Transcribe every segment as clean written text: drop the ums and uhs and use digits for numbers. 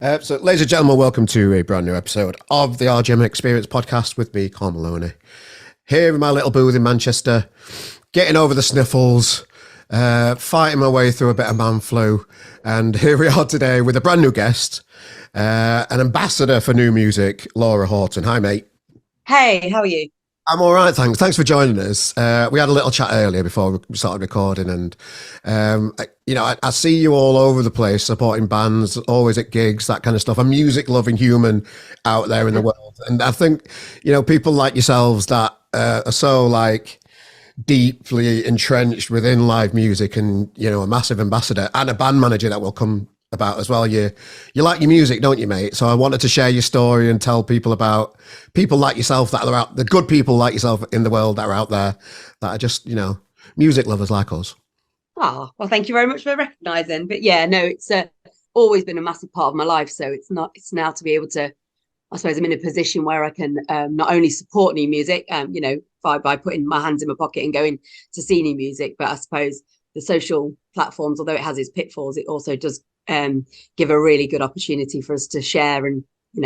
So, ladies and gentlemen, welcome to a brand new episode of the RGM Experience podcast with me, Carl Maloney. Here in my little booth in Manchester, getting over the sniffles, fighting my way through a bit of man flu. And here we are today with a brand new guest, an ambassador for new music, Laura Horton. Hi, mate. Hey, how are you? I'm all right, thanks. Thanks for joining us. We had a little chat earlier before we started recording, and I see you all over the place supporting bands, always at gigs, that kind of stuff. A music-loving human out there in the world, and I think people like yourselves that are so like deeply entrenched within live music, and a massive ambassador and a band manager that will come about as well. You like your music, don't you, mate? So I wanted to share your story and tell people about people like yourself that are out, the good people like yourself in the world that are out there that are just music lovers like us. Oh, well, thank you very much for recognizing. But yeah, no, it's always been a massive part of my life. So it's now to be able to, I suppose I'm in a position where I can not only support new music, by putting my hands in my pocket and going to see new music, but I suppose the social platforms, although it has its pitfalls, it also does give a really good opportunity for us to share and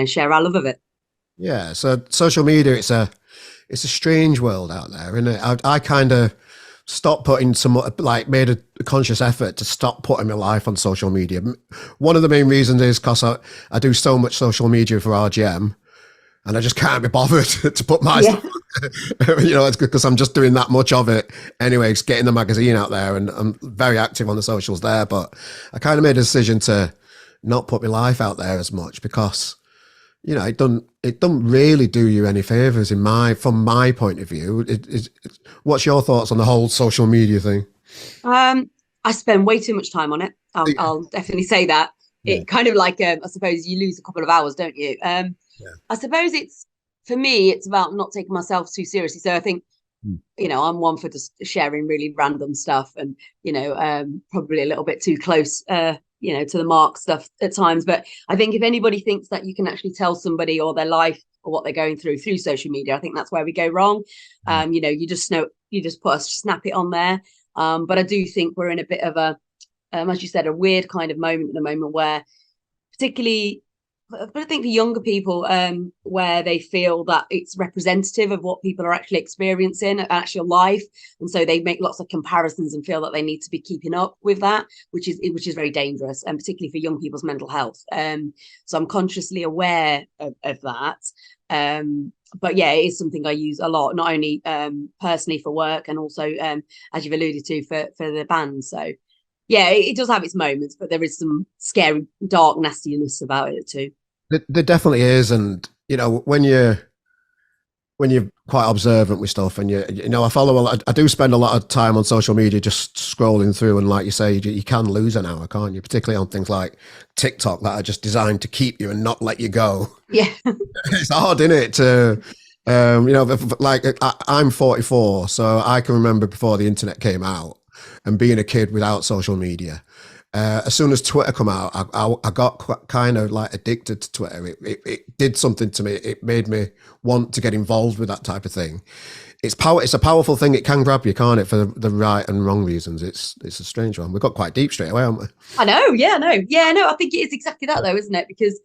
share our love of it. Yeah. So social media, it's a strange world out there, isn't it? I kind of stopped putting some like made a conscious effort to stop putting my life on social media. One of the main reasons is because I do so much social media for RGM, and I just can't be bothered to put my Yeah. stuff. It's because I'm just doing that much of it anyway. It's getting the magazine out there, and I'm very active on the socials there. But I kind of made a decision to not put my life out there as much because it doesn't really do you any favors from my point of view. What's your thoughts on the whole social media thing? I spend way too much time on it. I'll definitely say that. Yeah, It kind of like I suppose you lose a couple of hours, don't you? yeah, I suppose it's for me, it's about not taking myself too seriously. So I think, mm, I'm one for just sharing really random stuff and, probably a little bit too close, to the mark stuff at times. But I think if anybody thinks that you can actually tell somebody or their life or what they're going through social media, I think that's where we go wrong. mm, You just put a snap it on there. But I do think we're in a bit of as you said, a weird kind of moment at the moment where particularly but I think for younger people, where they feel that it's representative of what people are actually experiencing in actual life, and so they make lots of comparisons and feel that they need to be keeping up with that, which is very dangerous, and particularly for young people's mental health. So I'm consciously aware of that. But yeah, it is something I use a lot, not only personally for work, and also as you've alluded to for the band. So yeah, it does have its moments, but there is some scary, dark nastiness about it too. there definitely is, and when you're quite observant with stuff, and I follow a lot. I do spend a lot of time on social media, just scrolling through, and like you say, you can lose an hour, can't you? Particularly on things like TikTok that are just designed to keep you and not let you go. Yeah. It's hard, isn't it? To like I'm 44, so I can remember before the internet came out and being a kid without social media. As soon as Twitter come out, I got kind of like addicted to Twitter. It did something to me. It made me want to get involved with that type of thing. It's a powerful thing. It can grab you, can't it, for the right and wrong reasons. It's a strange one. We got quite deep straight away, haven't we? I know. Yeah, no. Yeah, no. I think it is exactly that, though, isn't it? Because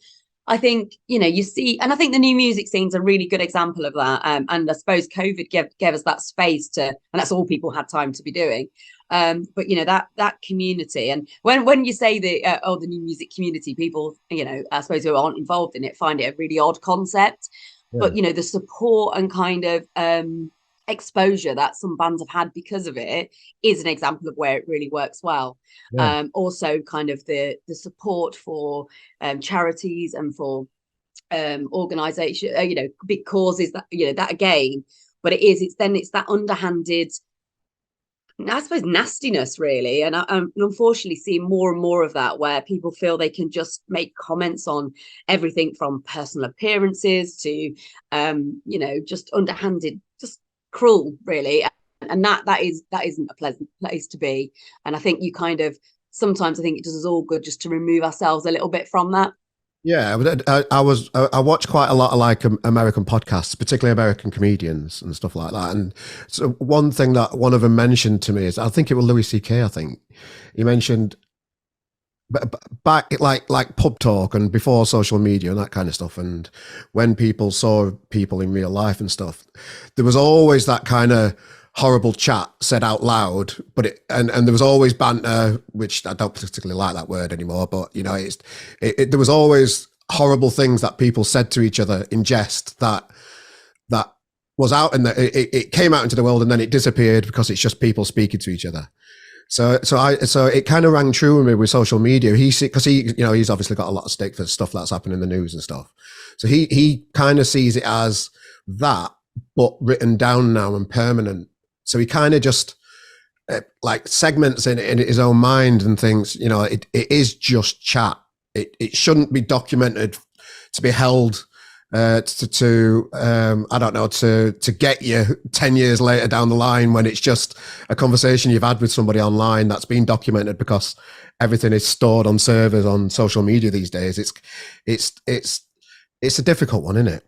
I think, you see, and I think the new music scene's a really good example of that. And I suppose COVID gave us that space to, and that's all people had time to be doing. But that community, and when you say the new music community, people, I suppose who aren't involved in it find it a really odd concept. Yeah, But the support and kind of exposure that some bands have had because of it is an example of where it really works well. yeah, Also kind of the support for charities and for organization, big causes, that again. But it's that underhanded, I suppose, nastiness, really. And I'm unfortunately seeing more and more of that, where people feel they can just make comments on everything from personal appearances to, just underhanded, just cruel, really. And that isn't a pleasant place to be. And I think you kind of sometimes I think it does us all good just to remove ourselves a little bit from that. yeah. I watch quite a lot of like American podcasts, particularly American comedians and stuff like that. And so one thing that one of them mentioned to me is, I think it was Louis C.K. I think he mentioned back like pub talk and before social media and that kind of stuff, and when people saw people in real life and stuff, there was always that kind of horrible chat said out loud, but and there was always banter, which I don't particularly like that word anymore, but you know, there was always horrible things that people said to each other in jest that was out, and it came out into the world and then it disappeared because it's just people speaking to each other. So it kind of rang true with me with social media. Because he's obviously got a lot of stake for stuff that's happening in the news and stuff. So he kind of sees it as that, but written down now and permanent. So he kind of just like segments in his own mind and thinks, you know, it is just chat. It shouldn't be documented to be held I don't know, to get you 10 years later down the line when it's just a conversation you've had with somebody online that's been documented, because everything is stored on servers on social media these days. It's a difficult one, isn't it?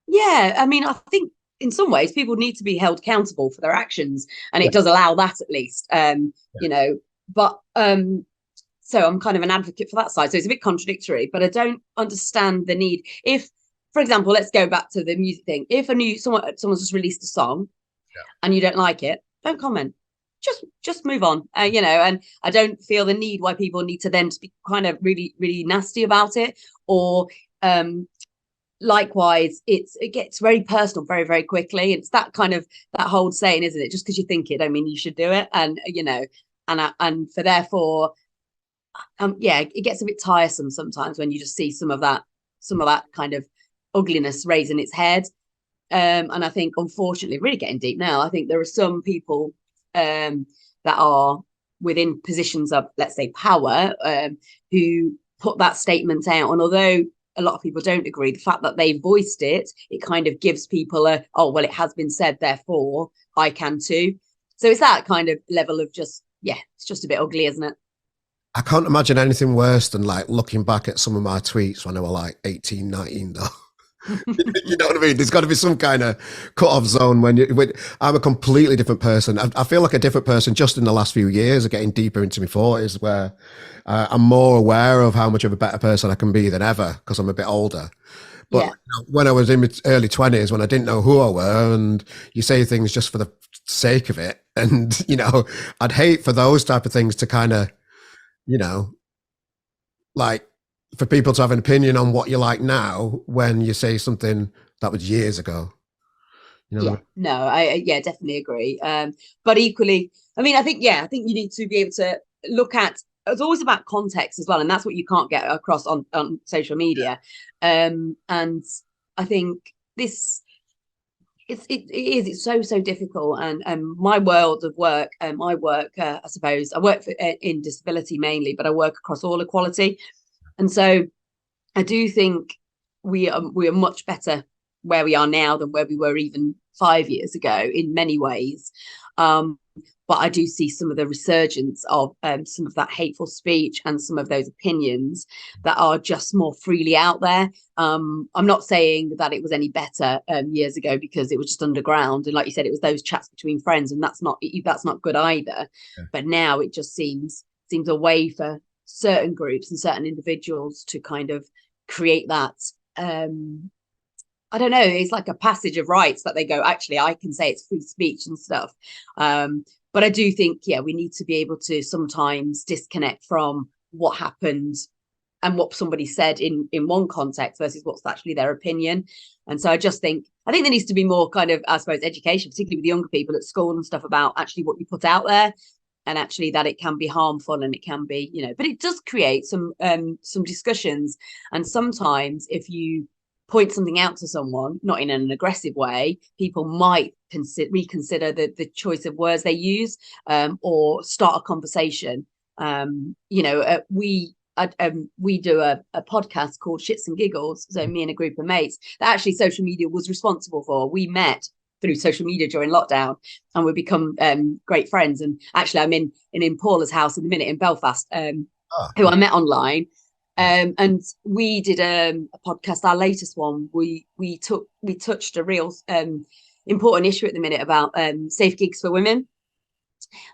Yeah, I mean, I think in some ways people need to be held accountable for their actions, and Yeah. it does allow that at least. Yeah. You know, but so I'm kind of an advocate for that side. So it's a bit contradictory, but I don't understand the need. If, for example, let's go back to the music thing. If someone's just released a song, Yeah. and you don't like it, don't comment. Just move on. You know, and I don't feel the need why people need to then be kind of really, really nasty about it, or likewise, it gets very personal very, very quickly. It's that kind of that whole saying, isn't it? Just because you think it, don't mean you should do it. And you know, and for therefore, yeah, it gets a bit tiresome sometimes when you just see some of that kind of ugliness raising its head. And I think, unfortunately, really getting deep now, I think there are some people that are within positions of, let's say, power, who put that statement out. And although a lot of people don't agree, the fact that they voiced it, it kind of gives people oh, well, it has been said, therefore I can too. So it's that kind of level of just, yeah, it's just a bit ugly, isn't it? I can't imagine anything worse than like looking back at some of my tweets when I was like 18, 19 though. You know what I mean? There's got to be some kind of cut-off zone I'm a completely different person. I feel like a different person just in the last few years of getting deeper into my 40s, where I'm more aware of how much of a better person I can be than ever because I'm a bit older. But Yeah. when I was in my early 20s, when I didn't know who I were, and you say things just for the sake of it, and, you know, I'd hate for those type of things to kind of, you know, like for people to have an opinion on what you like now when you say something that was years ago. You know what I Yeah, mean? no, I yeah, definitely agree. But equally, I mean, I think you need to be able to look at, it's always about context as well, and that's what you can't get across on social media. And I think this it's so difficult. And my world of work, I work, I suppose I work in disability mainly, but I work across all equality, and so I do think we are much better where we are now than where we were even 5 years ago in many ways. Um, but I do see some of the resurgence of some of that hateful speech and some of those opinions that are just more freely out there. I'm not saying that it was any better years ago, because it was just underground, and like you said, it was those chats between friends, and that's not good either. Yeah. But now it just seems a way for certain groups and certain individuals to kind of create that, I don't know, it's like a passage of rights that they go, actually, I can say it's free speech and stuff. But I do think, yeah, we need to be able to sometimes disconnect from what happened and what somebody said in one context versus what's actually their opinion. And so I think there needs to be more kind of, I suppose, education, particularly with younger people at school and stuff, about actually what you put out there, and actually that it can be harmful, and it can be, you know, but it does create some discussions. And sometimes if you point something out to someone, not in an aggressive way, people might reconsider the choice of words they use, or start a conversation. You know, we do a podcast called Shits and Giggles. So me and a group of mates that actually social media was responsible for. We met through social media during lockdown, and we become great friends. And actually, I'm in Paula's house in the minute in Belfast, Oh, who I met online. And we did a podcast, our latest one. We touched a real important issue at the minute about safe gigs for women.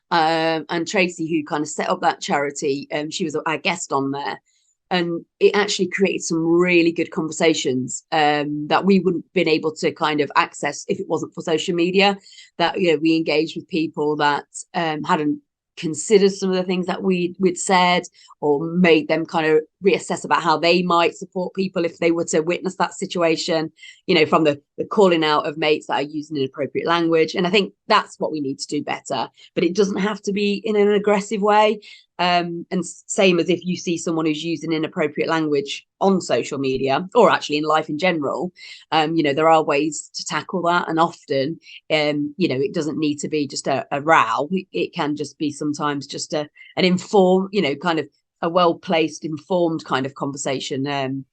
And Tracy, who kind of set up that charity, she was our guest on there. And it actually created some really good conversations that we wouldn't have been able to kind of access if it wasn't for social media. That, you know, we engaged with people that hadn't considered some of the things that we'd said, or made them kind of reassess about how they might support people if they were to witness that situation, you know, from the calling out of mates that are using inappropriate language. And I think that's what we need to do better, but it doesn't have to be in an aggressive way. And same as if you see someone who's using inappropriate language on social media, or actually in life in general, you know, there are ways to tackle that. And often, you know, it doesn't need to be just a row. It can just be sometimes just an informed, you know, kind of a well-placed, informed kind of conversation.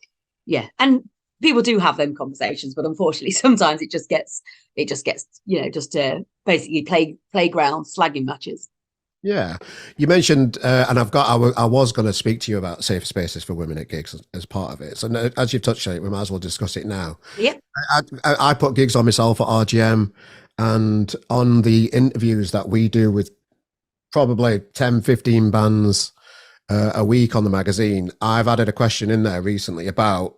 Yeah. And people do have them conversations, but unfortunately, sometimes it just gets, you know, just basically playground slagging matches. Yeah, you mentioned, and I was going to speak to you about safe spaces for women at gigs as part of it. So as you've touched on it, we might as well discuss it now. Yeah. I put gigs on myself at RGM, and on the interviews that we do with probably 10, 15 bands a week on the magazine, I've added a question in there recently about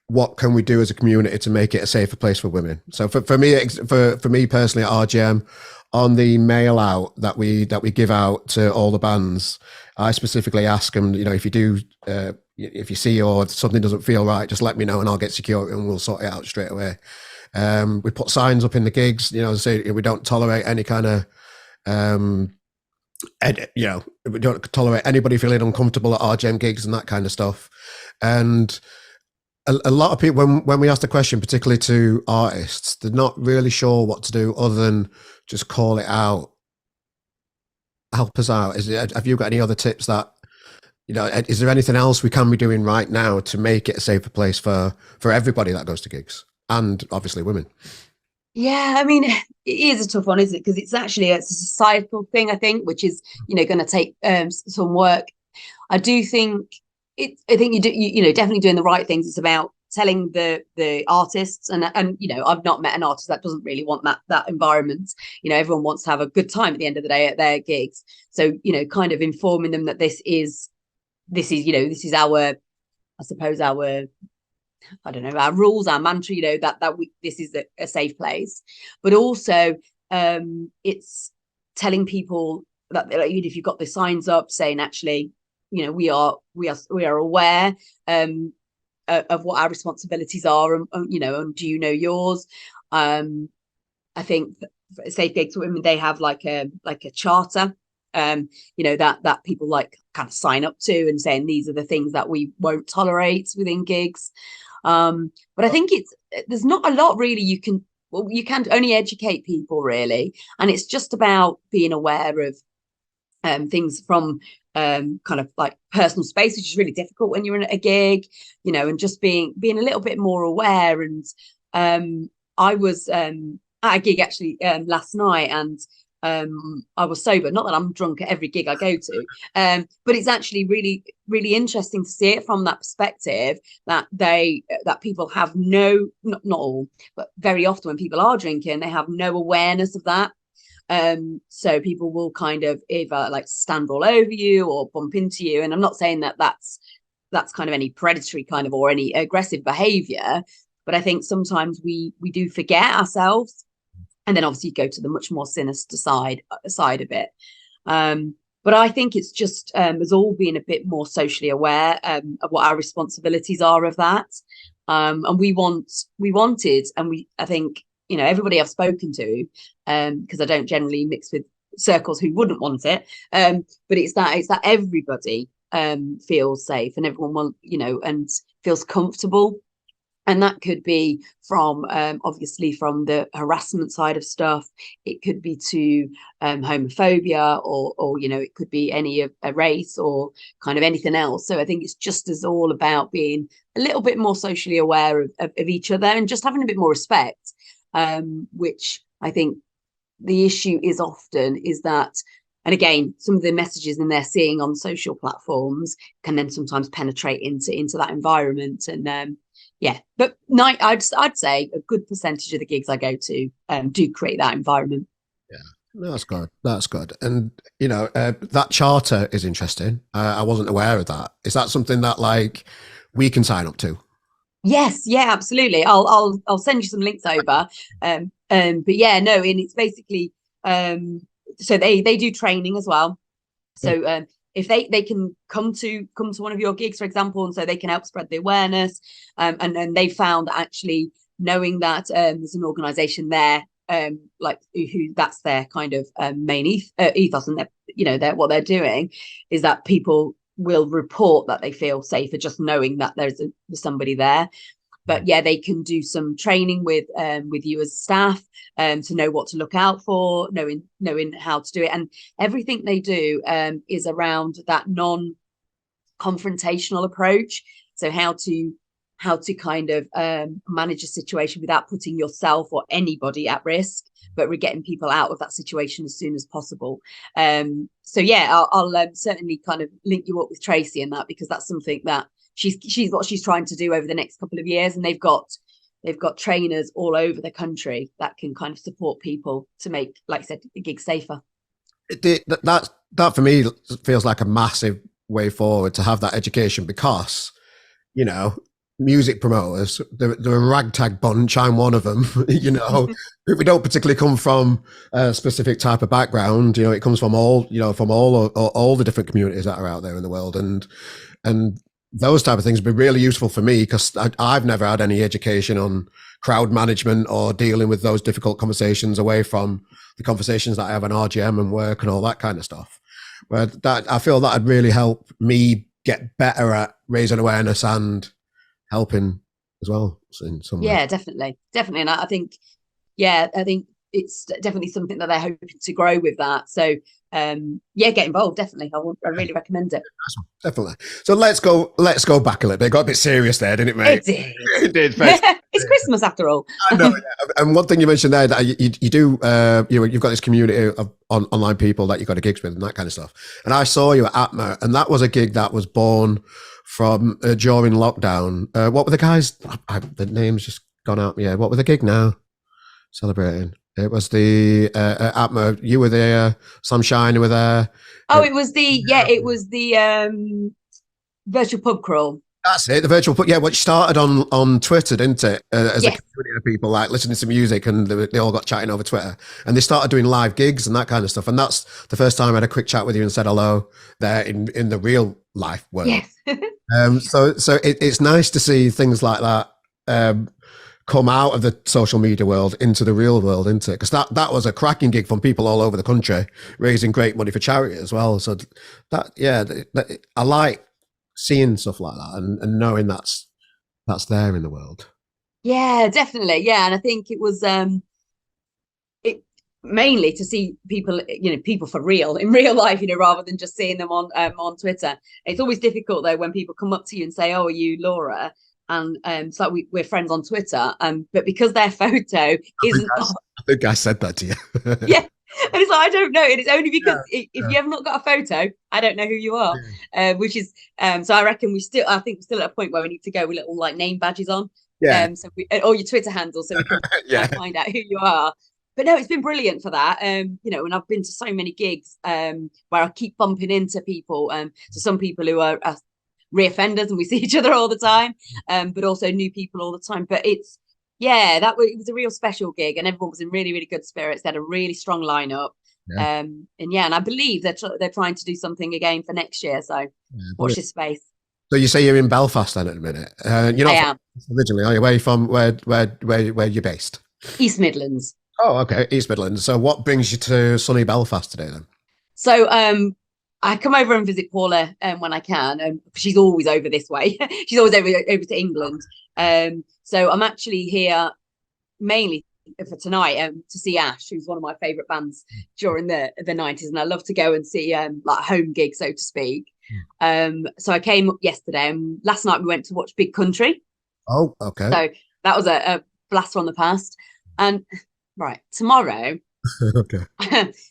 what can we do as a community to make it a safer place for women. So for me personally at RGM, on the mail out that we give out to all the bands, I specifically ask them, you know, if you do, if you see or something doesn't feel right, just let me know and I'll get security and we'll sort it out straight away. We put signs up in the gigs, you know, say we don't tolerate any kind of, you know, we don't tolerate anybody feeling uncomfortable at RGM gigs and that kind of stuff. And a lot of people, when we ask the question, particularly to artists, they're not really sure what to do other than just call it out. Help us out. Have you got any other tips that, you know, is there anything else we can be doing right now to make it a safer place for everybody that goes to gigs, and obviously women? Yeah, I mean, it is a tough one, isn't it? Because it's a societal thing, I think, which is, you know, going to take some work. I do think I think you know, definitely doing the right things. It's about telling the artists, and you know, I've not met an artist that doesn't really want that environment. You know, everyone wants to have a good time at the end of the day at their gigs. So, you know, kind of informing them that this is you know, this is our, I suppose, our, I don't know, our rules, our mantra, you know, that this is a safe place. But also it's telling people that, like, if you've got the signs up saying, actually, you know, we are aware of what our responsibilities are, and you know, and do you know yours? I think Safe Gigs for Women, they have like a charter, you know, that people like kind of sign up to, and saying these are the things that we won't tolerate within gigs. But I think there's not a lot really you can only educate people really, and it's just about being aware of things from kind of like personal space, which is really difficult when you're in a gig, you know, and just being a little bit more aware. And I was at a gig actually last night, and I was sober. Not that I'm drunk at every gig I go to, but it's actually really, really interesting to see it from that perspective, that people have not all, but very often when people are drinking, they have no awareness of that. So people will kind of either like stand all over you or bump into you. And I'm not saying that that's kind of any predatory kind of or any aggressive behavior, but I think sometimes we do forget ourselves, and then obviously you go to the much more sinister side of it. But I think it's just as all being a bit more socially aware of what our responsibilities are of that. And we wanted, and I think, you know, everybody I've spoken to, because I don't generally mix with circles who wouldn't want it, but it's that everybody feels safe, and everyone you know, and feels comfortable. And that could be from obviously from the harassment side of stuff. It could be to homophobia, or you know, it could be any of a race or kind of anything else. So I think it's just as all about being a little bit more socially aware of each other, and just having a bit more respect. Which I think the issue is often is that, and again, some of the messages that they're seeing on social platforms can then sometimes penetrate into that environment. And yeah, but I'd say a good percentage of the gigs I go to do create that environment. Yeah. No, that's good. That's good. And that charter is interesting. I wasn't aware of that. Is that something that like we can sign up to? Yes, yeah, absolutely. I'll send you some links over. But yeah, no, and it's basically so they do training as well. So if they can come to one of your gigs, for example, and so they can help spread the awareness. And then they found that actually knowing that there's an organization there, like who that's their kind of main ethos, and they're what they're doing is that people will report that they feel safer just knowing that there's somebody there. But yeah, they can do some training with you as staff, to know what to look out for, knowing how to do it, and everything they do is around that non-confrontational approach. So how to kind of manage a situation without putting yourself or anybody at risk, but we're getting people out of that situation as soon as possible. So yeah, I'll certainly kind of link you up with Tracy in that, because that's something that she's what she's trying to do over the next couple of years, and they've got trainers all over the country that can kind of support people to make, like I said, the gig safer. That for me feels like a massive way forward to have that education because you know music promoters they're a ragtag bunch. I'm one of them. We don't particularly come from a specific type of background. It comes from all the different communities that are out there in the world, and those type of things would be really useful for me because I've never had any education on crowd management or dealing with those difficult conversations away from the conversations that I have on RGM and work and all that kind of stuff. But that I feel that would really help me get better at raising awareness and helping as well in some way. Yeah, definitely, and I think, yeah, I think it's definitely something that they're hoping to grow with that. So yeah, get involved, definitely. I really recommend it. Definitely. So let's go back a little bit. It got a bit serious there, didn't it, mate? It did. It did. It's Christmas after all. I know. Yeah. And one thing you mentioned there that you do, you've got this community of online people that you got to gigs with and that kind of stuff. And I saw you at Atma, and that was a gig that was born from during lockdown. What were the guys? The name's just gone out. Yeah. What were the gig now? Celebrating. It was the Atma. You were there. Sam Shine were there. Oh, it was the virtual pub crawl. That's it. The virtual put, yeah, what started on Twitter, didn't it? As a Yes. community of people like listening to music, and they all got chatting over Twitter, and they started doing live gigs and that kind of stuff. And that's the first time I had a quick chat with you and said hello there in the real life world. Yes. So it's nice to see things like that come out of the social media world into the real world, isn't it? Because that was a cracking gig from people all over the country, raising great money for charity as well. So I like seeing stuff like that and knowing that's there in the world. Yeah, definitely. Yeah, and I think it was it mainly to see people, people for real in real life, rather than just seeing them on Twitter. It's always difficult though when people come up to you and say, "Oh, are you Laura?" And it's like we're friends on Twitter, but because their photo isn't, I think I said that to you. yeah, and it's like I don't know, and it's only because if you have not got a photo, I don't know who you are, which is so I reckon I think we're still at a point where we need to go with little like name badges on, Yeah. or your Twitter handle, so we can Yeah. find out who you are. But no, it's been brilliant for that. And I've been to so many gigs where I keep bumping into people. So some people who are reoffenders and we see each other all the time, but also new people all the time. But it was a real special gig, and everyone was in really, really good spirits. They had a really strong lineup. Yeah. And I believe they're trying to do something again for next year. So watch this space. So you say you're in Belfast then at the minute. You're not I am. originally, are you? Where you from? Where you're based? East Midlands. Oh, okay, East Midlands. So what brings you to sunny Belfast today then? So I come over and visit Paula when I can, and she's always over this way. She's always over to England. So I'm actually here mainly for tonight to see Ash, who's one of my favourite bands during the 90s, and I love to go and see like a home gig, so to speak. So I came up yesterday, and last night we went to watch Big Country. Oh, okay. So that was a blast from the past. And right, tomorrow. Okay.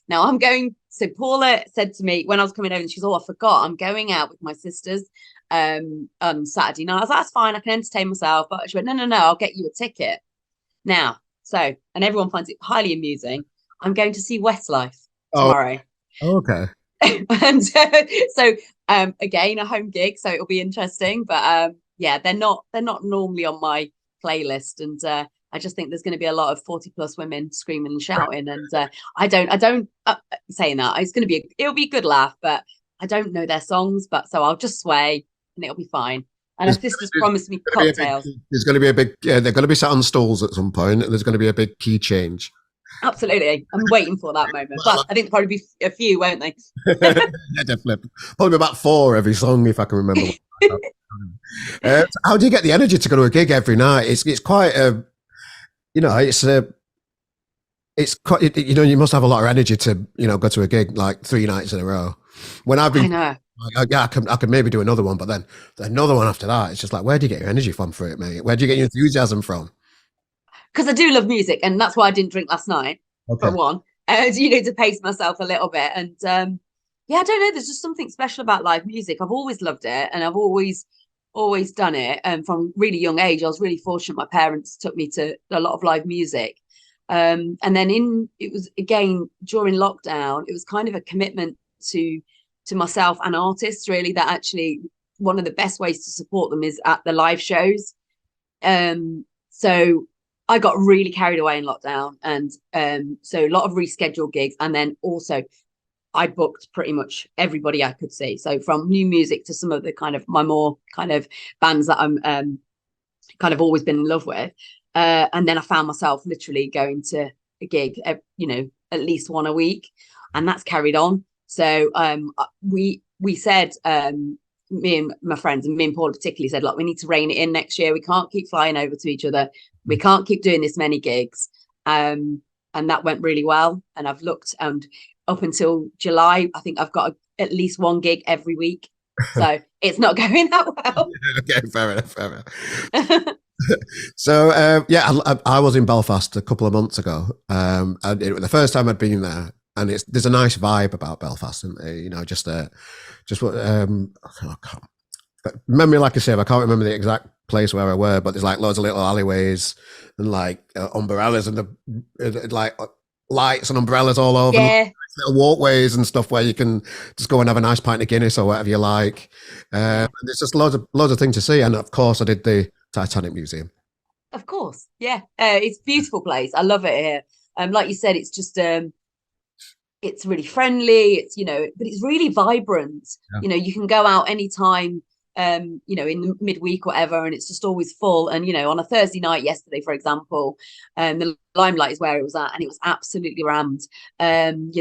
Now I'm going. So Paula said to me when I was coming over, and she's, "Oh, I forgot. I'm going out with my sisters on Saturday night." I was like, "That's fine. I can entertain myself." But she went, "No, I'll get you a ticket." Now, and everyone finds it highly amusing. I'm going to see Westlife Oh, tomorrow. okay. And so again, a home gig, so it'll be interesting. But yeah, they're not normally on my playlist, and I just think there's going to be a lot of 40 plus women screaming and shouting, and I don't saying that it'll be a good laugh, but I don't know their songs, but so I'll just sway and it'll be fine. And There's, our sister's promised me gonna be a big, cocktails. there's going to be a big, yeah, they're going to be sat on stools at some point, and there's going to be a big key change. Absolutely, I'm waiting for that moment. But I think there'll probably be a few, won't they? Yeah, definitely. Probably about four every song, if I can remember. How do you get the energy to go to a gig every night? It's quite a, you know, it's quite, you know, you must have a lot of energy to, you know, go to a gig like 3 nights in a row. When I've I been, know. like, yeah, I can maybe do another one, but then another one after that, it's just like, where do you get your energy from for it, mate? Where do you get your enthusiasm from? Because I do love music, and that's why I didn't drink last night. For Okay. one, to pace myself a little bit, and yeah, I don't know. There's just something special about live music. I've always loved it, and I've always done it. And from really young age, I was really fortunate. My parents took me to a lot of live music, and then it was again during lockdown. It was kind of a commitment to myself and artists. Really, that actually one of the best ways to support them is at the live shows. So I got really carried away in lockdown, and so a lot of rescheduled gigs, and then also I booked pretty much everybody I could see. So from new music to some of the kind of my more kind of bands that I'm kind of always been in love with, and then I found myself literally going to a gig, at least one a week, and that's carried on. So we said me and my friends and me and Paul particularly said, like, we need to rein it in next year. We can't keep flying over to each other. We can't keep doing this many gigs. And that went really well. And I've looked, and up until July, I think I've got at least one gig every week. So it's not going that well. Okay, fair enough. Fair enough. So yeah, I was in Belfast a couple of months ago, and it was the first time I'd been there, and there's a nice vibe about Belfast, and you know, just what I can't remember, like I said, I can't remember the exact place where I were, but there's like loads of little alleyways and like umbrellas and like lights and umbrellas all over, and Yeah, little walkways and stuff where you can just go and have a nice pint of Guinness or whatever you like. yeah, And there's just loads of things to see, and of course, I did the Titanic Museum. of course. Yeah, it's a beautiful place. I love it here. Like you said, it's just it's really friendly. It's but it's really vibrant. Yeah. You can go out anytime. In the midweek, whatever, and it's just always full. And on a Thursday night, yesterday, for example, the Limelight is where it was at, and it was absolutely rammed. And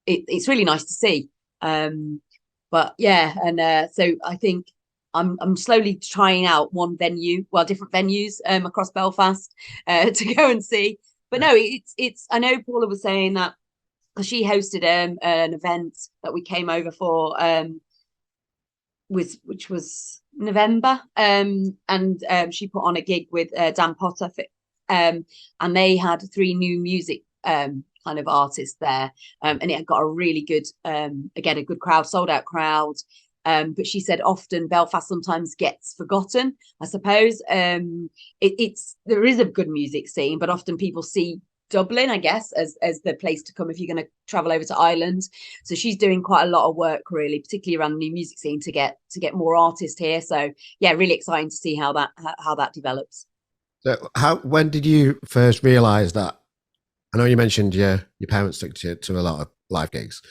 it's really nice to see. But yeah, and so I think I'm slowly trying out different venues across Belfast to go and see. But no, it's. I know Paula was saying that because she hosted an event that we came over for. Which was November, and she put on a gig with Dan Potter, and they had 3 new music kind of artists there, and it got a really good, again, a good crowd, sold out crowd. But she said often Belfast sometimes gets forgotten, I suppose. There is a good music scene, but often people see Dublin, I guess, as the place to come if you're going to travel over to Ireland. So she's doing quite a lot of work, really, particularly around the new music scene to get more artists here. So yeah, really exciting to see how that develops. So when did you first realize that? I know you mentioned your parents took you to a lot of live gigs.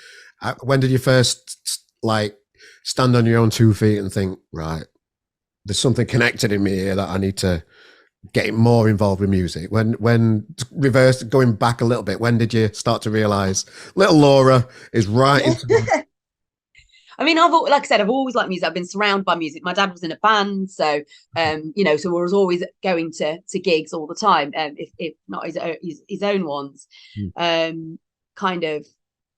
When did you first like stand on your own 2 feet and think, right, there's something connected in me here that I need to getting more involved with music? When reverse going back a little bit, when did you start to realize little Laura is right into I mean, like I said, I've always liked music. I've been surrounded by music. My dad was in a band, so so we was always going to gigs all the time, if not his own ones. Kind of,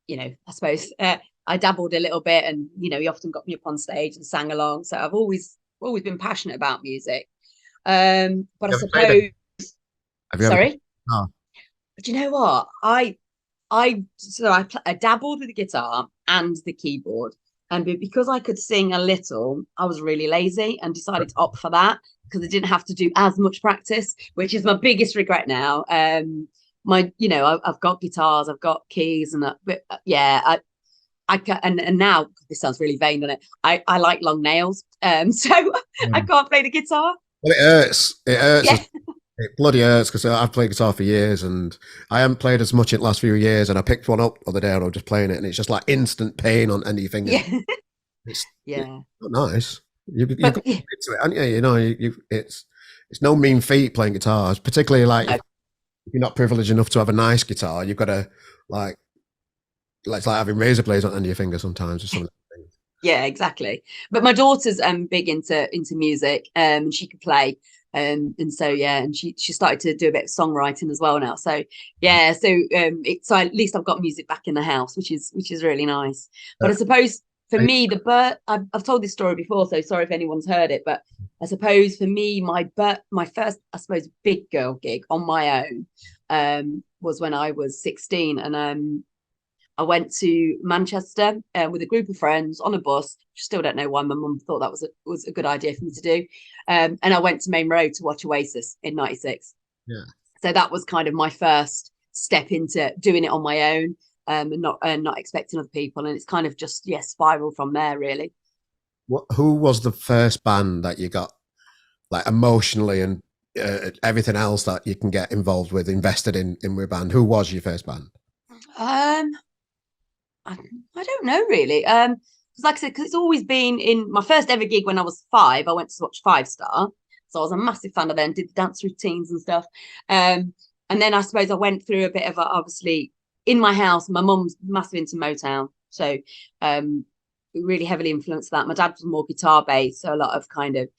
I suppose I dabbled a little bit, and he often got me up on stage and sang along. So I've always been passionate about music. But I suppose, have you ever sorry, oh, do you know what? I dabbled with the guitar and the keyboard, and because I could sing a little, I was really lazy and decided to opt for that because I didn't have to do as much practice, which is my biggest regret now. I've got guitars, I've got keys, and that. But yeah, and now this sounds really vain, doesn't it? I like long nails, so I Mm. can't play the guitar. Well, it hurts. It hurts. Yeah, It bloody hurts because I've played guitar for years and I haven't played as much in the last few years. And I picked one up the other day and I was just playing it, and it's just like instant pain on any of your fingers. yeah, It's yeah. not nice. You've But got into it, haven't you? You know, it's no mean feat playing guitars, particularly like no, if you're not privileged enough to have a nice guitar, you've got to like it's like having razor blades on the end of your finger sometimes or something. yeah, exactly. But my daughter's big into music, and she could play. And so yeah, and she started to do a bit of songwriting as well now. So yeah, so at least I've got music back in the house, which is really nice. But I suppose for me, I've told this story before, so sorry if anyone's heard it, but I suppose for me, my first, I suppose, big girl gig on my own was when I was 16, and I went to Manchester with a group of friends on a bus. Still don't know why my mum thought that was a good idea for me to do. And I went to Main Road to watch Oasis in '96. Yeah. So that was kind of my first step into doing it on my own, and not expecting other people. And it's kind of just spiraled from there really. Who was the first band that you got like emotionally and everything else that you can get involved with, invested in with a band? Who was your first band? Um, I don't know really. Because like I said, because it's always been in my first ever gig when I was 5. I went to watch Five Star, so I was a massive fan of them. Did the dance routines and stuff. And then I suppose I went through a bit of obviously in my house. My mum's massive into Motown, so really heavily influenced that. My dad was more guitar based, so a lot of kind of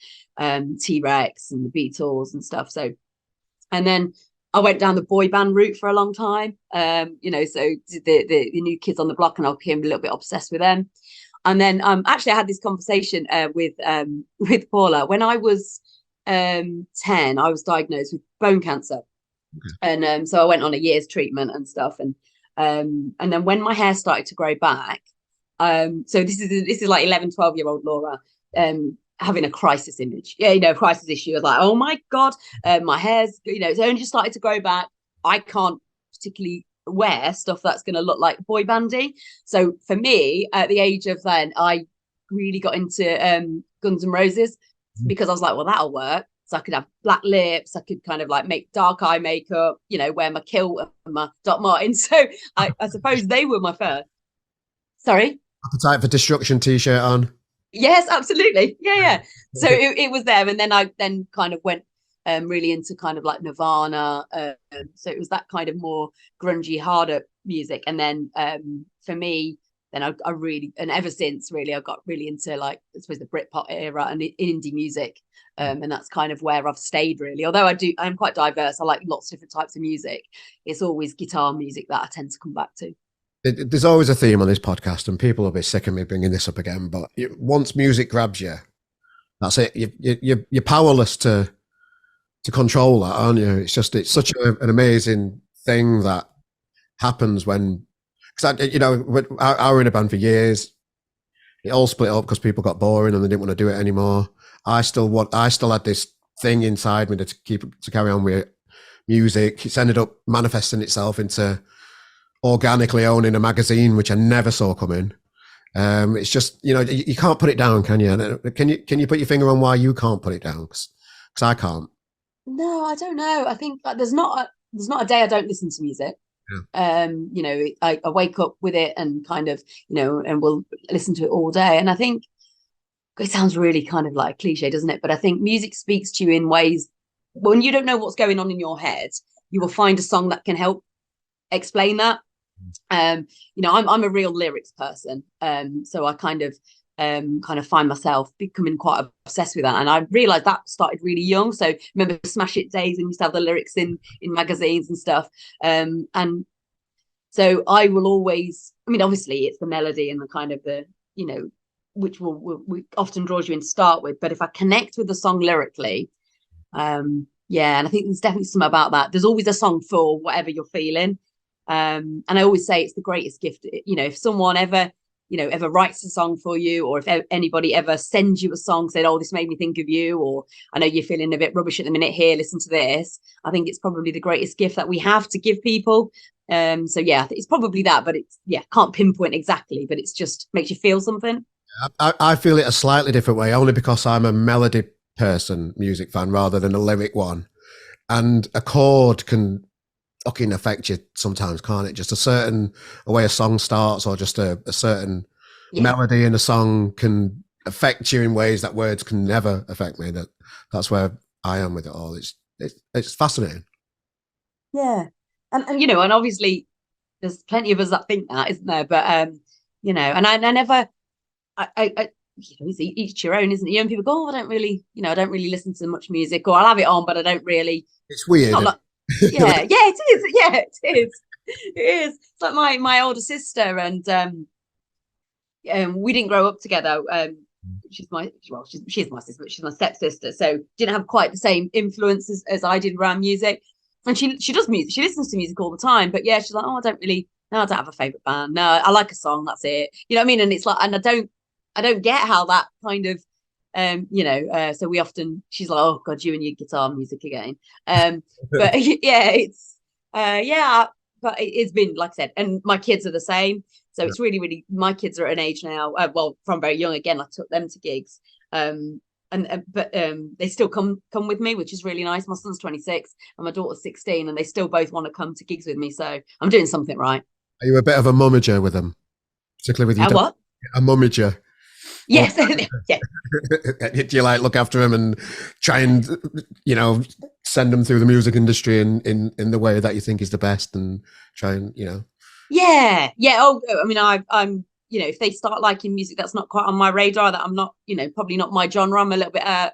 T-Rex and the Beatles and stuff. So, and then I went down the boy band route for a long time. So the new kids on the block, and I became a little bit obsessed with them. And then actually I had this conversation with Paula when I was 10. I was diagnosed with bone cancer. And so I went on a year's treatment and stuff. And then when my hair started to grow back, so this is like 11, 12-year-old Laura, having a crisis image. Yeah, crisis issue. I was like, oh my God, my hair's, it's only just started to grow back. I can't particularly wear stuff that's going to look like boy bandy. So for me, at the age of then, I really got into Guns N' Roses because I was like, well, that'll work. So I could have black lips. I could kind of like make dark eye makeup, wear my kilt and my Doc Martin. So I suppose they were my first. Sorry? Appetite for Destruction t-shirt on. Yes, absolutely. Yeah. So it was there. And then I kind of went really into kind of like Nirvana. So it was that kind of more grungy, harder music. And then for me, then I really, and ever since really, I got really into like, I suppose the Britpop era and indie music. And that's kind of where I've stayed really. Although I'm quite diverse. I like lots of different types of music. It's always guitar music that I tend to come back to. There's always a theme on this podcast, and people will be sick of me bringing this up again. But once music grabs you, that's it. You're powerless to control that, aren't you? It's such an amazing thing that happens when, because I were in a band for years. It all split up because people got boring and they didn't want to do it anymore. I still had this thing inside me to carry on with music. It's ended up manifesting itself into organically owning a magazine, which I never saw coming. It's just, you can't put it down, can you? Can you put your finger on why you can't put it down? Because I can't. No, I don't know. I think there's not a day I don't listen to music. Yeah. I wake up with it and kind of, and we'll listen to it all day. And I think it sounds really kind of like cliche, doesn't it? But I think music speaks to you in ways when you don't know what's going on in your head, you will find a song that can help explain that. I'm a real lyrics person. So I kind of find myself becoming quite obsessed with that. And I realized that started really young. So remember Smash It days and used to have the lyrics in magazines and stuff. And so I will always, obviously it's the melody and the kind of the, which will often draws you in to start with. But if I connect with the song lyrically, and I think there's definitely something about that. There's always a song for whatever you're feeling. And I always say it's the greatest gift. If someone ever ever writes a song for you, or if anybody ever sends you a song, said, oh, this made me think of you, or I know you're feeling a bit rubbish at the minute, here, listen to this. I think it's probably the greatest gift that we have to give people. So yeah, it's probably that, but it's, can't pinpoint exactly, but it's just makes you feel something. I feel it a slightly different way, only because I'm a melody person, music fan, rather than a lyric one. And a chord can fucking affect you sometimes, can't it? Just a way a song starts, or just a certain melody in a song can affect you in ways that words can never affect me. That's where I am with it all. It's fascinating. Yeah. And obviously there's plenty of us that think that, isn't there? But and I never it's each your own, isn't it? Young people go, oh, I don't really listen to much music, or I'll have it on, but I don't really. It's weird. It's not like, yeah, it is. Yeah, it is. It is. It's like my older sister, and we didn't grow up together. She's my sister, but she's my stepsister, so didn't have quite the same influences as I did around music. And she does music. She listens to music all the time, but yeah, she's like, oh, I don't have a favorite band. No, I like a song. That's it. You know what I mean? And it's like, and I don't get how that kind of, so we often, she's like, oh God, you and your guitar music again. But yeah, but it's been, like I said, and my kids are the same. So it's really, really, my kids are at an age now, from very young, again, I took them to gigs. But they still come with me, which is really nice. My son's 26 and my daughter's 16, and they still both want to come to gigs with me. So I'm doing something right. Are you a bit of a mummager with them, particularly with your What? A mummager? Yes. Yeah. Do you like look after them and try and send them through the music industry in the way that you think is the best, and try and Yeah. Oh, I mean, I'm if they start liking music that's not quite on my radar, that I'm not, probably not my genre, I'm a little bit I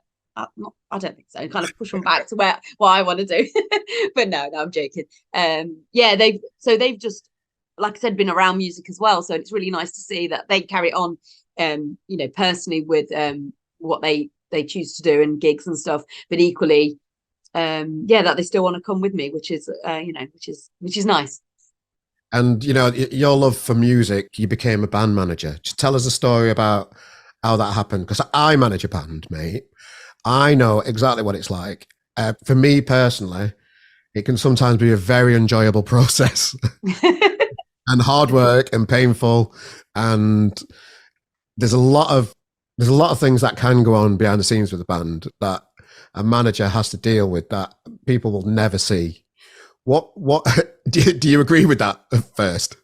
don't think so. I kind of push them back to what I want to do. But no, I'm joking. They've just, like I said, been around music as well. So it's really nice to see that they carry on, personally with what they choose to do and gigs and stuff. But equally, that they still want to come with me, which is which is nice. And your love for music, you became a band manager. Just tell us a story about how that happened, because I manage a band, mate. I know exactly what it's like. For me personally, it can sometimes be a very enjoyable process and hard work and painful. And there's a lot of things that can go on behind the scenes with a band that a manager has to deal with that people will never see. What do you agree with that first?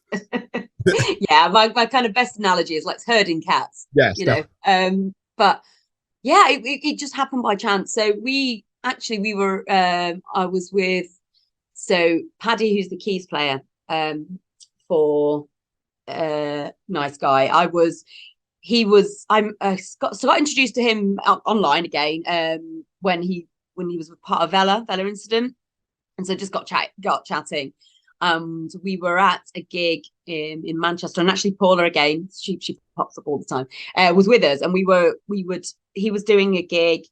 Yeah, my kind of best analogy is like herding cats. Yes, but yeah, it just happened by chance. So we were I was with Paddy, who's the keys player for Nice Guy. got introduced to him online again when he was part of Vela Incident. And so just got chatting. We were at a gig in Manchester, and actually Paula, again, she pops up all the time, was with us, and he was doing a gig.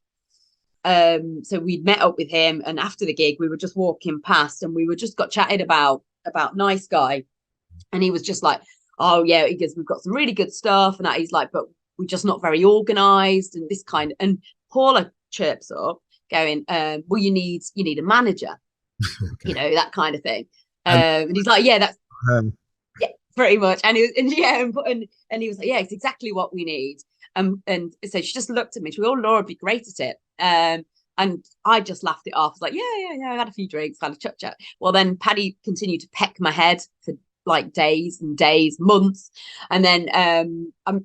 So we'd met up with him, and after the gig, we were just walking past, and we were just got chatted about Nice Guy, and he was just like, oh yeah, he goes, we've got some really good stuff, and that he's like, but we're just not very organized, and this kind of, and Paula chirps up going, well, you need a manager. Okay. That kind of thing. And he's like, yeah, that's yeah, pretty much. And he was, and he was like, yeah, it's exactly what we need. And so she just looked at me. She went, oh, Laura would be great at it. And I just laughed it off. I was like, yeah. I had a few drinks, kind of chat. Well, then Paddy continued to peck my head for like days and days, months. And then I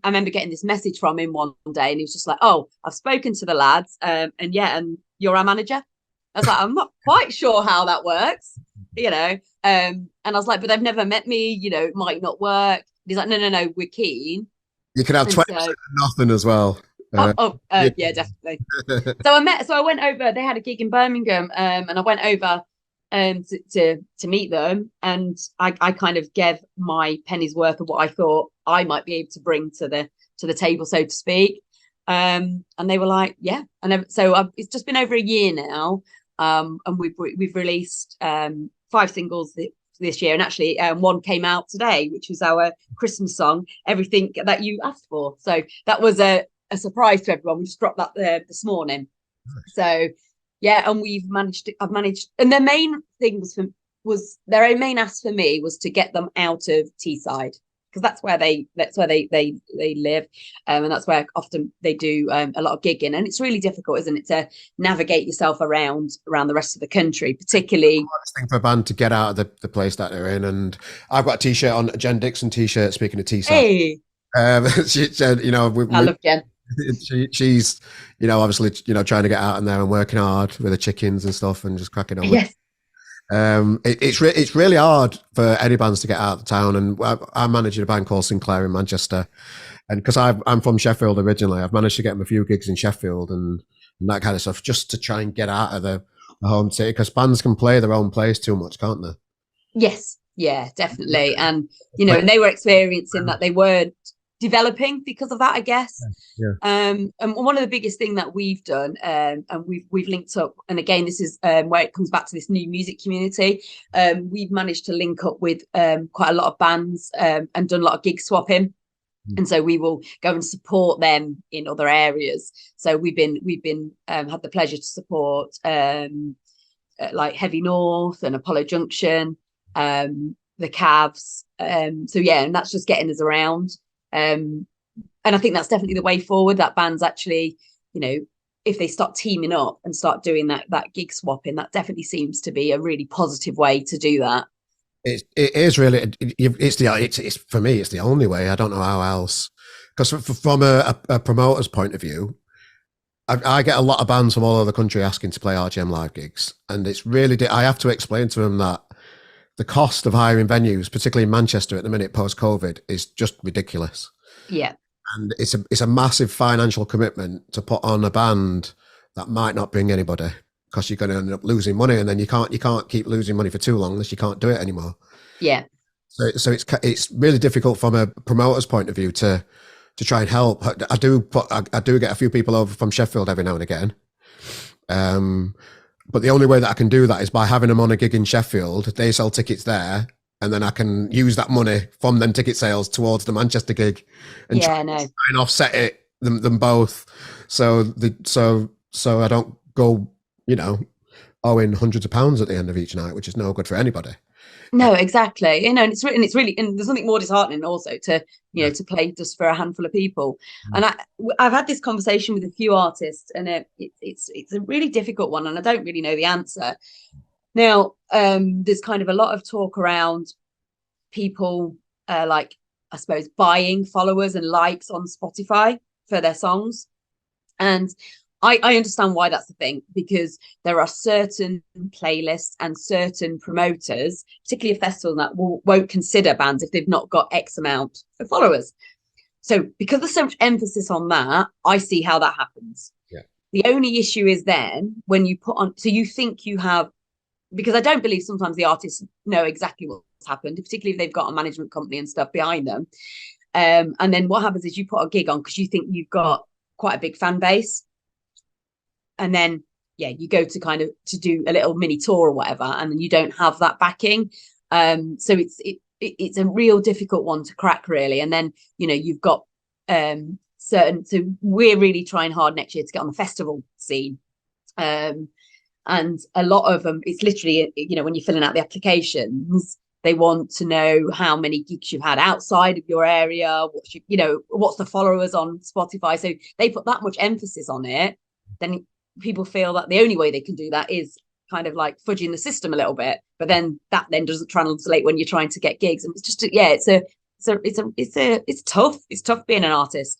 remember getting this message from him one day, and he was just like, oh, I've spoken to the lads, and you're our manager. I was like, I'm not quite sure how that works, and I was like, but they've never met me, it might not work. He's like, no, we're keen. You can have 20% of nothing as well. Yeah, definitely. So I went over, they had a gig in Birmingham, and I went over to meet them, and I kind of gave my penny's worth of what I thought I might be able to bring to the table, so to speak. And they were like, yeah. And so it's just been over a year now. And we've released 5 singles this year, and actually one came out today, which was our Christmas song, Everything That You Asked For. So that was a surprise to everyone. We just dropped that this morning. So yeah, and I've managed, and their main thing was their main ask for me was to get them out of Teesside, because that's where they live, and that's where often they do a lot of gigging, and it's really difficult, isn't it, to navigate yourself around the rest of the country, particularly. Hardest thing for a band to get out of the place that they're in. And I've got a T-shirt on, a Jen Dixon T-shirt. Speaking of Teesside, Hey, she said, I love Jen. she's, obviously, trying to get out in there and working hard with the chickens and stuff and just cracking on. Yes. It's really hard for any bands to get out of town. And I'm managing a band called Sinclair in Manchester. And because I'm from Sheffield originally, I've managed to get them a few gigs in Sheffield and that kind of stuff, just to try and get out of the home city, because bands can play their own place too much, can't they? Yes. Yeah, definitely. And, and they were experiencing that they weren't developing because of that, I guess. Yeah. And one of the biggest thing that we've done, and we've linked up, and again, this is where it comes back to this new music community. We've managed to link up with quite a lot of bands and done a lot of gig swapping. And so we will go and support them in other areas. So we've been had the pleasure to support like Heavy North and Apollo Junction, the Cavs. So yeah, and that's just getting us around. And I think that's definitely the way forward, that bands actually, if they start teaming up and start doing that gig swapping, that definitely seems to be a really positive way to do that. It is really, it's for me, it's the only way. I don't know how else. Because from a promoter's point of view, I get a lot of bands from all over the country asking to play RGM live gigs. And it's really, I have to explain to them that the cost of hiring venues, particularly in Manchester at the minute post-COVID, is just ridiculous. Yeah. And it's a massive financial commitment to put on a band that might not bring anybody, because you're going to end up losing money, and then you can't keep losing money for too long unless you can't do it anymore. Yeah. So it's really difficult from a promoter's point of view to try and help. I do get a few people over from Sheffield every now and again. But the only way that I can do that is by having them on a gig in Sheffield. They sell tickets there, and then I can use that money from them ticket sales towards the Manchester gig and try and offset them both. So I don't go, owing hundreds of pounds at the end of each night, which is no good for anybody. No, exactly. And it's really, and there's something more disheartening also to, to play just for a handful of people. And I've had this conversation with a few artists, and it's a really difficult one, and I don't really know the answer. Now, there's kind of a lot of talk around people, like, I suppose, buying followers and likes on Spotify for their songs. And I understand why that's the thing, because there are certain playlists and certain promoters, particularly a festival, that won't consider bands if they've not got X amount of followers. So because there's so much emphasis on that, I see how that happens. Yeah. The only issue is then when you put on, so you think you have, because I don't believe sometimes the artists know exactly what's happened, particularly if they've got a management company and stuff behind them. And then what happens is you put a gig on because you think you've got quite a big fan base. And then, you go to kind of to do a little mini tour or whatever, and then you don't have that backing. So it's a real difficult one to crack, really. And then, you've got certain, so we're really trying hard next year to get on the festival scene. And a lot of them, it's literally, when you're filling out the applications, they want to know how many gigs you've had outside of your area, what's the followers on Spotify. So they put that much emphasis on it. Then people feel that the only way they can do that is kind of like fudging the system a little bit, but then that then doesn't translate when you're trying to get gigs. And it's just it's tough being an artist.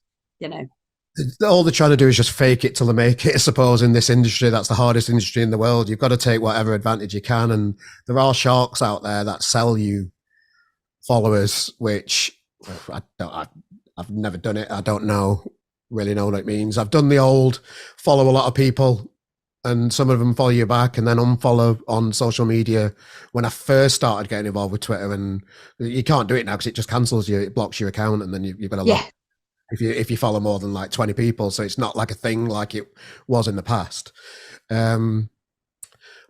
All they're trying to do is just fake it till they make it, I suppose. In this industry, that's the hardest industry in the world. You've got to take whatever advantage you can, and there are sharks out there that sell you followers, which I've never done it. I don't really know what it means. I've done the old follow a lot of people, and some of them follow you back and then unfollow on social media. When I first started getting involved with Twitter, and you can't do it now because it just cancels you, it blocks your account, and then you've got to look if you follow more than like 20 people. So it's not like a thing like it was in the past.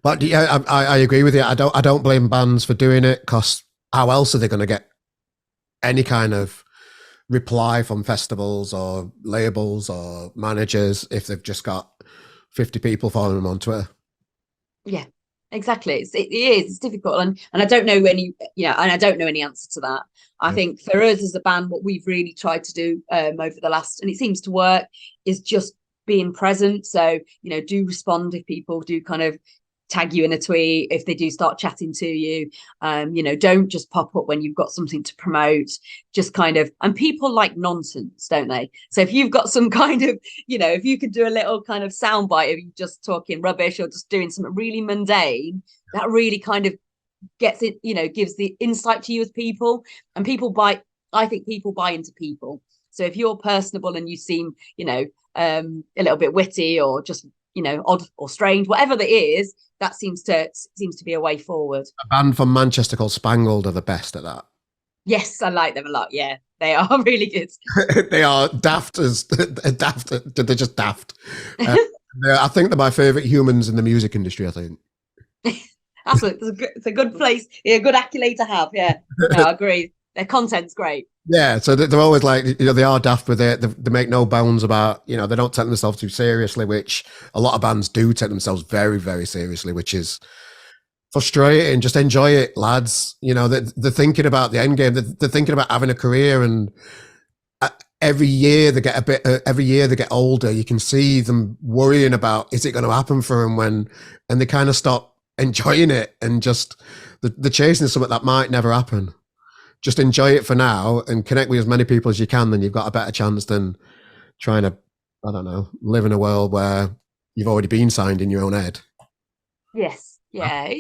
But yeah, I agree with you. I don't blame bands for doing it, because how else are they going to get any kind of reply from festivals or labels or managers if they've just got 50 people following them on Twitter? Yeah, exactly. It's difficult, and I don't know any, and I don't know any answer to that. I Yeah. think for us as a band, what we've really tried to do over the last, and it seems to work, is just being present. So, do respond if people do kind of tag you in a tweet, if they do start chatting to you. Don't just pop up when you've got something to promote. Just kind of, and people like nonsense, don't they? So if you've got some kind of, if you could do a little kind of soundbite of you just talking rubbish or just doing something really mundane, that really kind of gets it, gives the insight to you as people. And people buy, I think people buy into people. So if you're personable and you seem, a little bit witty or just, odd or strange, whatever that is, that seems to be a way forward. A band from Manchester called Spangled are the best at that. Yes, I like them a lot. Yeah, they are really good. They are daft as daft. They're just daft. I think they're my favorite humans in the music industry. I think. It's a good place, a good accolade to have. Yeah, no, I agree. Their content's great. Yeah, so they're always like, they are daft with it. They make no bounds about, they don't take themselves too seriously, which a lot of bands do take themselves very, very seriously, which is frustrating. Just enjoy it, lads. They're thinking about the end game. They're thinking about having a career, and every year they get every year they get older. You can see them worrying about, is it going to happen for them and they kind of stop enjoying it, and just the chasing something that might never happen. Just enjoy it for now and connect with as many people as you can. Then you've got a better chance than trying to, I don't know, live in a world where you've already been signed in your own head. Yes, yeah,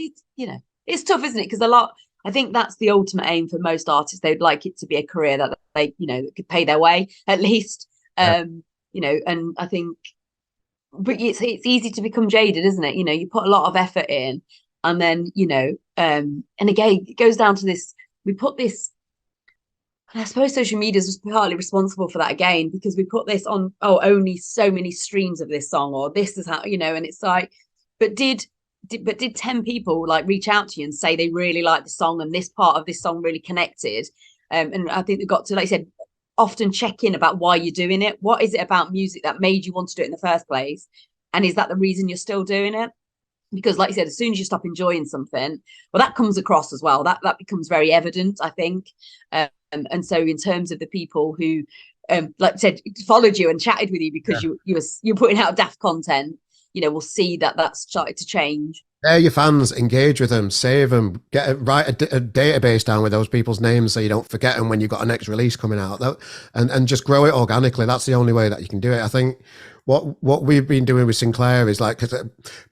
it's tough, isn't it? Because I think that's the ultimate aim for most artists. They'd like it to be a career that they, could pay their way at least. Yeah. And I think, but it's easy to become jaded, isn't it? You put a lot of effort in, and then and again, it goes down to this. We put this, and I suppose social media is partly responsible for that again, because we put this on, only so many streams of this song, or this is how, and it's like, but did 10 people like reach out to you and say they really like the song and this part of this song really connected? And I think they've got to, like I said, often check in about why you're doing it. What is it about music that made you want to do it in the first place? And is that the reason you're still doing it? Because like you said, as soon as you stop enjoying something, well, that comes across as well. That becomes very evident, I think. And so in terms of the people who, like I said, followed you and chatted with you because you're putting out daft content, we'll see that that's started to change. They're your fans. Engage with them, save them, write a database down with those people's names so you don't forget them when you've got a next release coming out. And just grow it organically. That's the only way that you can do it. I think what we've been doing with Sinclair is like,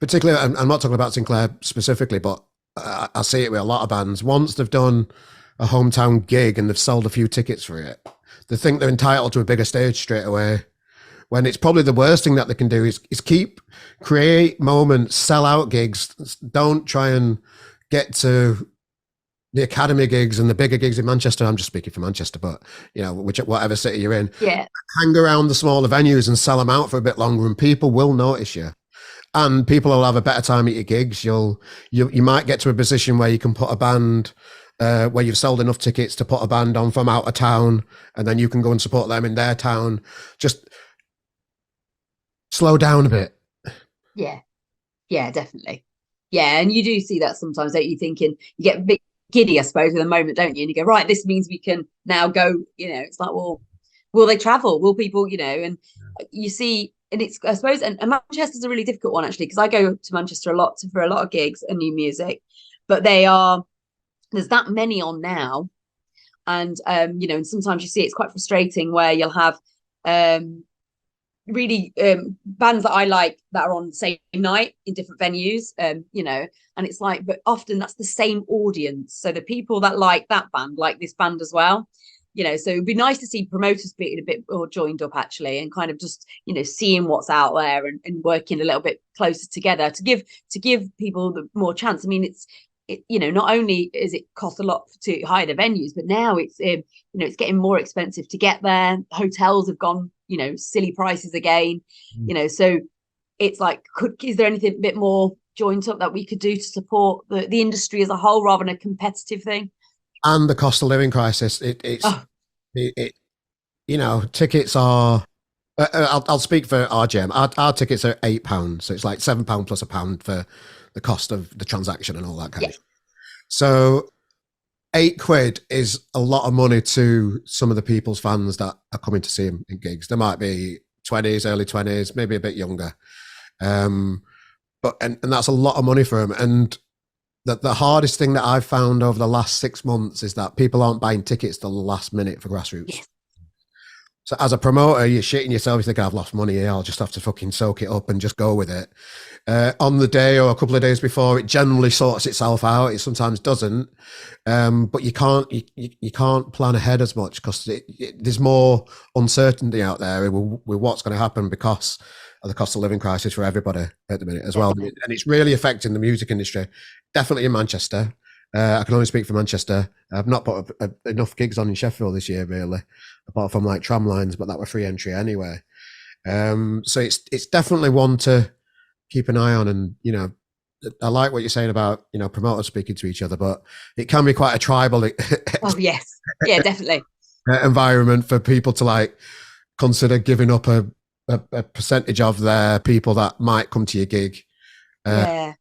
particularly, I'm not talking about Sinclair specifically, but I see it with a lot of bands. Once they've done a hometown gig and they've sold a few tickets for it, they think they're entitled to a bigger stage straight away. When it's probably the worst thing that they can do is create moments, sell out gigs. Don't try and get to the academy gigs and the bigger gigs in Manchester. I'm just speaking for Manchester, but whatever city you're in, yeah, hang around the smaller venues and sell them out for a bit longer, and people will notice you. And people will have a better time at your gigs. You might get to a position where you can put a band, where you've sold enough tickets to put a band on from out of town, and then you can go and support them in their town. Just slow down a bit. Yeah, definitely. Yeah, and you do see that sometimes, don't you? Thinking you get a bit giddy, I suppose, with a moment, don't you? And you go, right, this means we can now go. It's like, well, will they travel? Will people? And you see. And it's, I suppose, and Manchester's a really difficult one, actually, because I go to Manchester a lot for a lot of gigs and new music, but there's that many on now. And, and sometimes you see it's quite frustrating where you'll have really bands that I like that are on the same night in different venues, and it's like, but often that's the same audience. So the people that like that band like this band as well. So it'd be nice to see promoters being a bit more joined up, actually, and kind of just, seeing what's out there and working a little bit closer together to give people the more chance. I mean, not only is it cost a lot to hire the venues, but now it's getting more expensive to get there. Hotels have gone, silly prices again, so it's like, is there anything a bit more joint up that we could do to support the industry as a whole rather than a competitive thing. And the cost of living crisis. Oh, It you know, tickets are. I'll speak for our gym. Our tickets are £8, so it's like £7 plus a pound for the cost of the transaction and all that kind yeah. of. So £8 is a lot of money to some of the people's fans that are coming to see him in gigs. There might be 20s, early 20s, maybe a bit younger. But that's a lot of money for him. And the hardest thing that I've found over the last 6 months is that people aren't buying tickets till the last minute for grassroots. Yes. So as a promoter, you're shitting yourself. You think, I've lost money here. I'll just have to fucking soak it up and just go with it. On the day or a couple of days before, it generally sorts itself out. It sometimes doesn't. But you can't plan ahead as much because there's more uncertainty out there with what's going to happen because of the cost of living crisis for everybody at the minute as well. And it's really affecting the music industry, definitely in Manchester. I can only speak for Manchester. I've not put enough gigs on in Sheffield this year, really, apart from like tram lines, but that were free entry anyway. So it's definitely one to keep an eye on. And, you know, I like what you're saying about, you know, promoters speaking to each other, but it can be quite a tribal Oh, yes. Yeah, definitely. environment for people to like consider giving up a percentage of their people that might come to your gig. Yeah.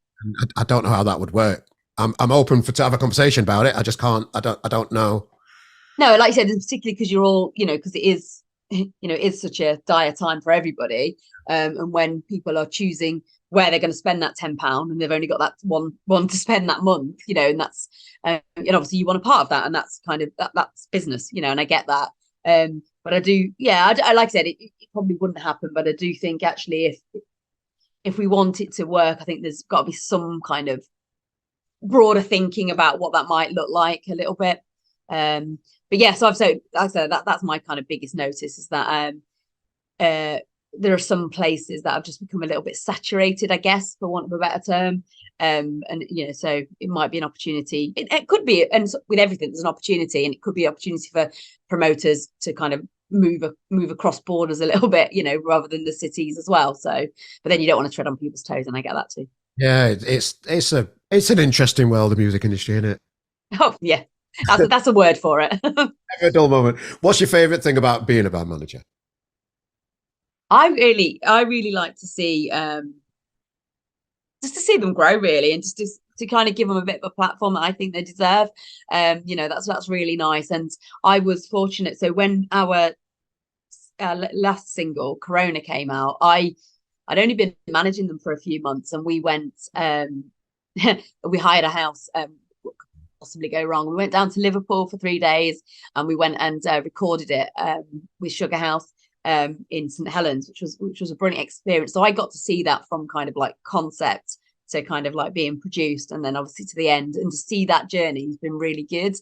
I don't know how that would work. I'm open to have a conversation about it. I just can't. I don't know. No, like you said, particularly because you're all, you know, because it is, you know, it's such a dire time for everybody. And when people are choosing where they're going to spend that £10 and they've only got that one to spend that month, you know, and that's, and obviously you want a part of that, and that's kind of that's business, you know, and I get that. But I do, yeah, I like I said, it probably wouldn't happen, but I do think actually if we want it to work, I think there's got to be some kind of broader thinking about what that might look like a little bit. But yeah, so I said that's my kind of biggest notice is that there are some places that have just become a little bit saturated, I guess, for want of a better term. And you know, so it might be an opportunity. It could be, and with everything, there's an opportunity, and it could be an opportunity for promoters to kind of move across borders a little bit, you know, rather than the cities as well. So, but then you don't want to tread on people's toes, and I get that too. Yeah, it's an interesting world, the music industry, isn't it? Oh yeah, that's a word for it. Never a dull moment. What's your favourite thing about being a band manager? I really like to see just to see them grow, really, and just to kind of give them a bit of a platform that I think they deserve. You know, that's really nice. And I was fortunate. So when our last single Corona came out, I'd only been managing them for a few months, and we went we hired a house. What could possibly go wrong? We went down to Liverpool for 3 days, and we went and recorded it with Sugar House in St Helens, which was a brilliant experience. So I got to see that from kind of like concept to kind of like being produced, and then obviously to the end, and to see that journey has been really good.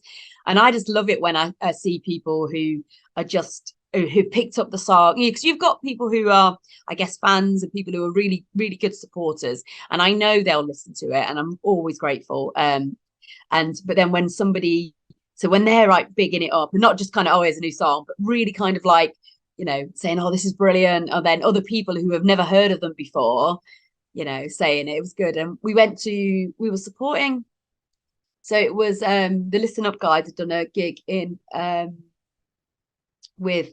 And I just love it when I see people who are just who picked up the song, because you've got people who are, I guess, fans, and people who are really really good supporters, and I know they'll listen to it, and I'm always grateful. But then when somebody, so when they're like bigging it up, and not just kind of, oh, here's a new song, but really kind of like, you know, saying, oh, this is brilliant, and then other people who have never heard of them before, you know, saying it was good. And we were supporting, so it was the Listen Up guys had done a gig in with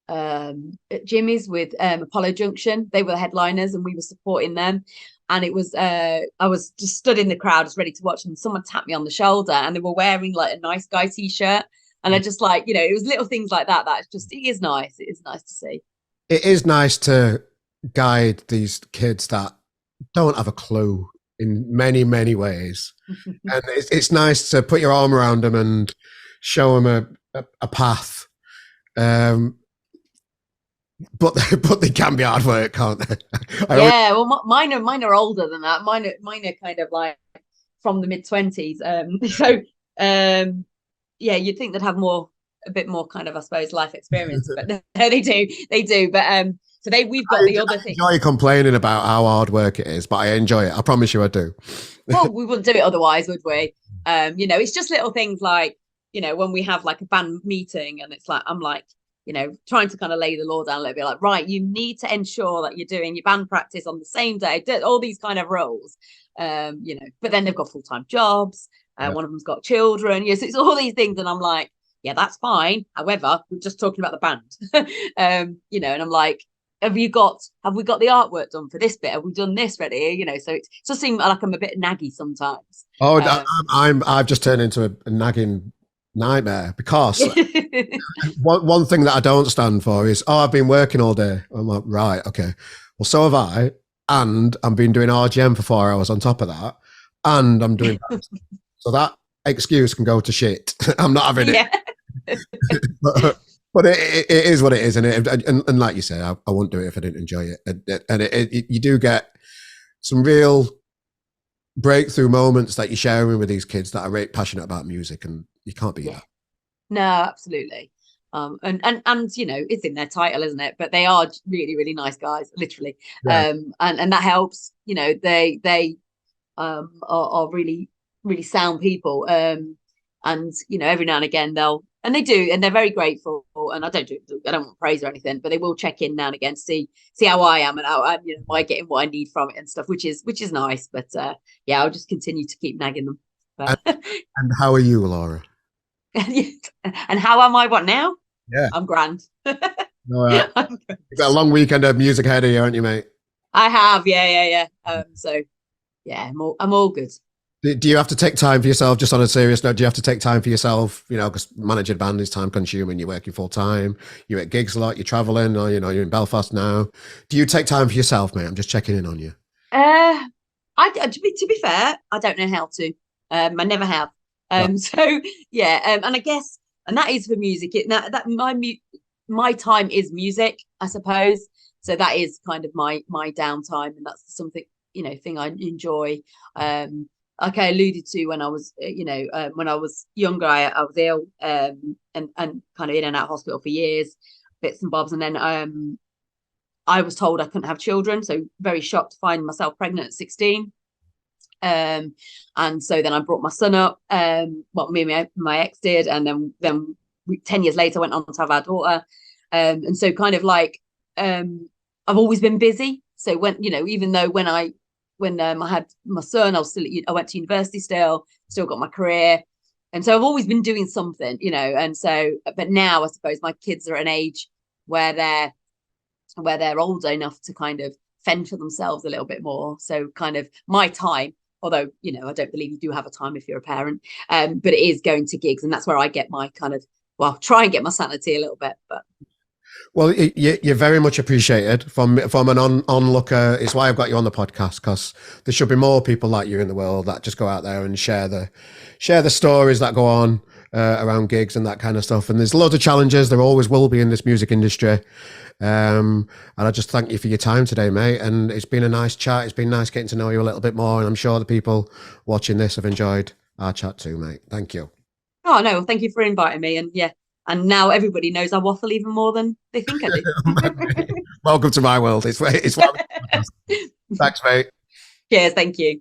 at Jimmy's with Apollo Junction. They were the headliners, and we were supporting them. And it was I was just stood in the crowd, just ready to watch, and someone tapped me on the shoulder, and they were wearing like a nice guy t-shirt. And I just like, you know, it was little things like that. That's just, it is nice. It is nice to see. It is nice to guide these kids that don't have a clue in many, many ways. And it's nice to put your arm around them and show them a path. But they can be hard work, can't they? Yeah, well, mine are older than that. Mine are kind of like from the mid-20s. Yeah, you'd think they'd have a bit more kind of, I suppose, life experience, but no, they do. But so we've got the other thing. I enjoy complaining about how hard work it is, but I enjoy it. I promise you, I do. Well, we wouldn't do it otherwise, would we? You know, it's just little things like, you know, when we have like a band meeting, and it's like, I'm like, you know, trying to kind of lay the law down a little bit, like, right, you need to ensure that you're doing your band practice on the same day, all these kind of rules. but then they've got full-time jobs. Yeah. One of them's got children. So it's all these things, and I'm like, yeah, that's fine. However, we're just talking about the band. And I'm like, have we got the artwork done for this bit? Have we done this ready? So it does seem like I'm a bit naggy sometimes. Oh, I've just turned into a nagging nightmare because one thing that I don't stand for is, I've been working all day. I'm like, right, okay. Well, so have I, and I've been doing RGM for 4 hours on top of that, and I'm doing that. So that excuse can go to shit. I'm not having it. But it is what it is, and like you say, I wouldn't do it if I didn't enjoy it. And you do get some real breakthrough moments that you're sharing with these kids that are really passionate about music, and you can't beat that. No, absolutely. And it's in their title, isn't it? But they are really, really nice guys, literally. Yeah. And that helps. They are really, really sound people. And every now and again they do, and they're very grateful. And I don't want praise or anything, but they will check in now and again to see how I am and how am I getting what I need from it and stuff, which is nice. But I'll just continue to keep nagging them. And how are you, Laura? And how am I? What now? Yeah, I'm grand. All right. You've got a long weekend of music ahead of you, haven't you, mate? I have, yeah. So yeah, I'm all good. Do you have to take time for yourself? Just on a serious note, do you have to take time for yourself? Because managing a band is time consuming. You're working full time. You're at gigs a lot. You're traveling, or you're in Belfast now. Do you take time for yourself, mate? I'm just checking in on you. To be fair, I don't know how to. I never have. So yeah, and I guess, and that is for music. My time is music, I suppose. So that is kind of my downtime, and that's something thing I enjoy. Like I alluded to when I was when I was younger, I was ill, and kind of in and out of hospital for years, bits and bobs, and then I was told I couldn't have children, so very shocked to find myself pregnant at 16. And so then I brought my son up, me and my ex did, and then 10 years later went on to have our daughter. And so kind of like I've always been busy. So when even though when I had my son, I went to university, still got my career, and so I've always been doing something, and so, but now I suppose my kids are at an age where they're older enough to kind of fend for themselves a little bit more. So kind of my time, although I don't believe you do have a time if you're a parent, but it is going to gigs, and that's where I get my kind of try and get my sanity a little bit. But well, you're very much appreciated from an onlooker. It's why I've got you on the podcast, because there should be more people like you in the world that just go out there and share the stories that go on around gigs and that kind of stuff. And there's loads of challenges. There always will be in this music industry. And I just thank you for your time today, mate. And it's been a nice chat. It's been nice getting to know you a little bit more. And I'm sure the people watching this have enjoyed our chat too, mate. Thank you. Oh no, thank you for inviting me. And yeah. And now everybody knows I waffle even more than they think I do. Welcome to my world. It's Thanks, mate. Cheers. Thank you.